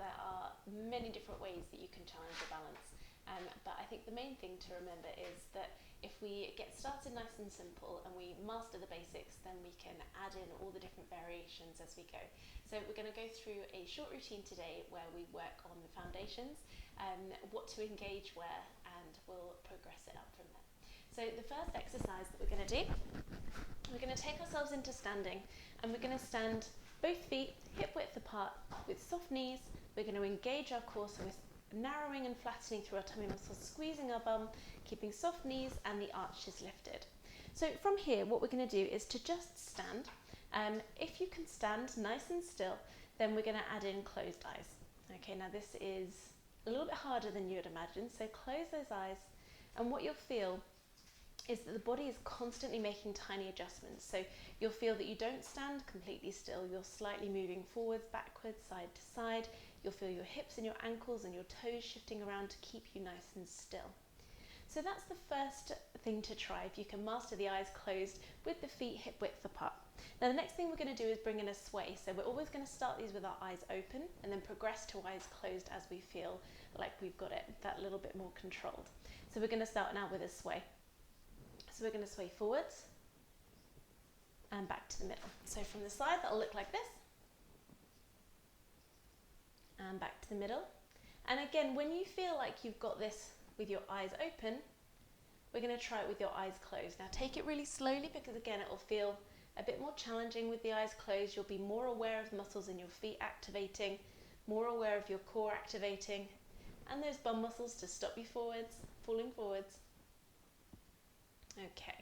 there are many different ways that you can challenge your balance. But I think the main thing to remember is that if we get started nice and simple and we master the basics, then we can add in all the different variations as we go. So we're going to go through a short routine today where we work on the foundations, what to engage where, and we'll progress it up from there. So the first exercise that we're going to do, we're going to take ourselves into standing, and we're going to stand both feet hip width apart with soft knees. We're going to engage our core, so we're narrowing and flattening through our tummy muscles, squeezing our bum, keeping soft knees and the arches lifted. So from here, what we're going to do is to just stand. If you can stand nice and still, then we're going to add in closed eyes. Okay, now this is a little bit harder than you would imagine, so close those eyes, and what you'll feel is that the body is constantly making tiny adjustments. So you'll feel that you don't stand completely still, you're slightly moving forwards, backwards, side to side. You'll feel your hips and your ankles and your toes shifting around to keep you nice and still. So that's the first thing to try, if you can master the eyes closed with the feet hip width apart. Now the next thing we're going to do is bring in a sway. So we're always going to start these with our eyes open and then progress to eyes closed as we feel like we've got it that little bit more controlled. So we're going to start now with a sway. So we're going to sway forwards and back to the middle. So from the side, that'll look like this. And back to the middle. And again, when you feel like you've got this with your eyes open, we're going to try it with your eyes closed. Now take it really slowly, because again, it will feel a bit more challenging with the eyes closed. You'll be more aware of the muscles in your feet activating, more aware of your core activating, and those bum muscles to stop you forwards, falling forwards. Okay,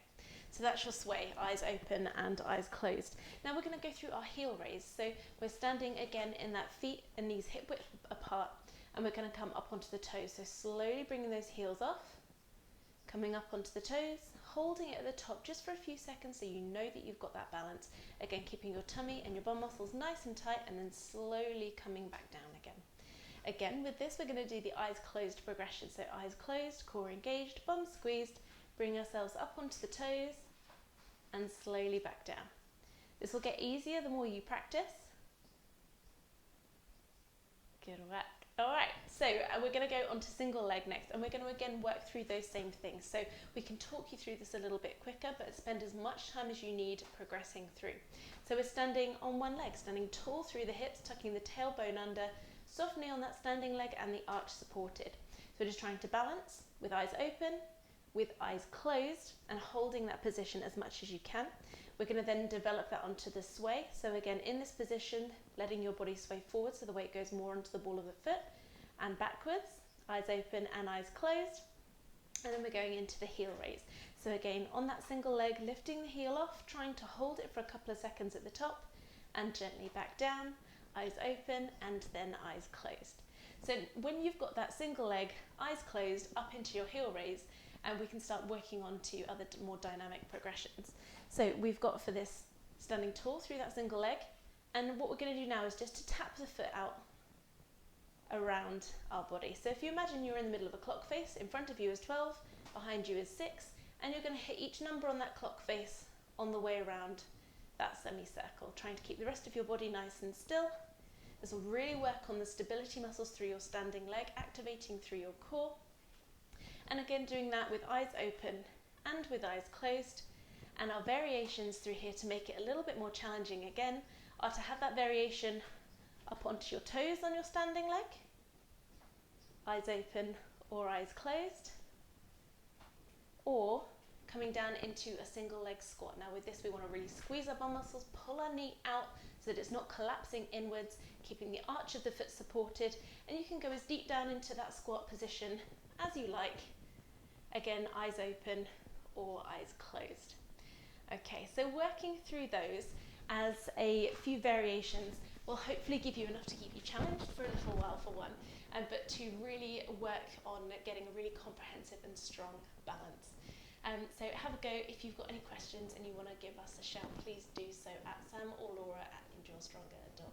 so that's your sway, eyes open and eyes closed. Now we're going to go through our heel raise. So we're standing again in that feet and knees hip width apart, and we're going to come up onto the toes. So slowly bringing those heels off, coming up onto the toes, holding it at the top just for a few seconds so you know that you've got that balance. Again, keeping your tummy and your bum muscles nice and tight, and then slowly coming back down again. Again, with this, we're going to do the eyes closed progression. So eyes closed, core engaged, bum squeezed, bring ourselves up onto the toes and slowly back down. This will get easier the more you practice. Good work. All right, so we're going to go onto single leg next, and we're going to again work through those same things. So we can talk you through this a little bit quicker, but spend as much time as you need progressing through. So we're standing on one leg, standing tall through the hips, tucking the tailbone under, soft knee on that standing leg and the arch supported. So we're just trying to balance with eyes open, with eyes closed, and holding that position as much as you can. We're going to then develop that onto the sway. So again, in this position, letting your body sway forward so the weight goes more onto the ball of the foot, and backwards, eyes open and eyes closed. And then we're going into the heel raise. So again, on that single leg, lifting the heel off, trying to hold it for a couple of seconds at the top, and gently back down, eyes open, and then eyes closed. So when you've got that single leg, eyes closed, up into your heel raise, and we can start working on to other more dynamic progressions. So we've got for this standing tall through that single leg, and what we're going to do now is just to tap the foot out around our body. So if you imagine you're in the middle of a clock face, in front of you is 12, behind you is 6, and you're going to hit each number on that clock face on the way around that semicircle, trying to keep the rest of your body nice and still. This will really work on the stability muscles through your standing leg, activating through your core. And again, doing that with eyes open and with eyes closed. And our variations through here to make it a little bit more challenging again are to have that variation up onto your toes on your standing leg, eyes open or eyes closed, or coming down into a single leg squat. Now with this, we want to really squeeze our bum muscles, pull our knee out so that it's not collapsing inwards, keeping the arch of the foot supported, and you can go as deep down into that squat position as you like. Again, eyes open or eyes closed. Okay, so working through those as a few variations will hopefully give you enough to keep you challenged for a little while for one, but to really work on getting a really comprehensive and strong balance. So have a go. If you've got any questions and you want to give us a shout, please do so at Sam or Laura at endurastronger.com.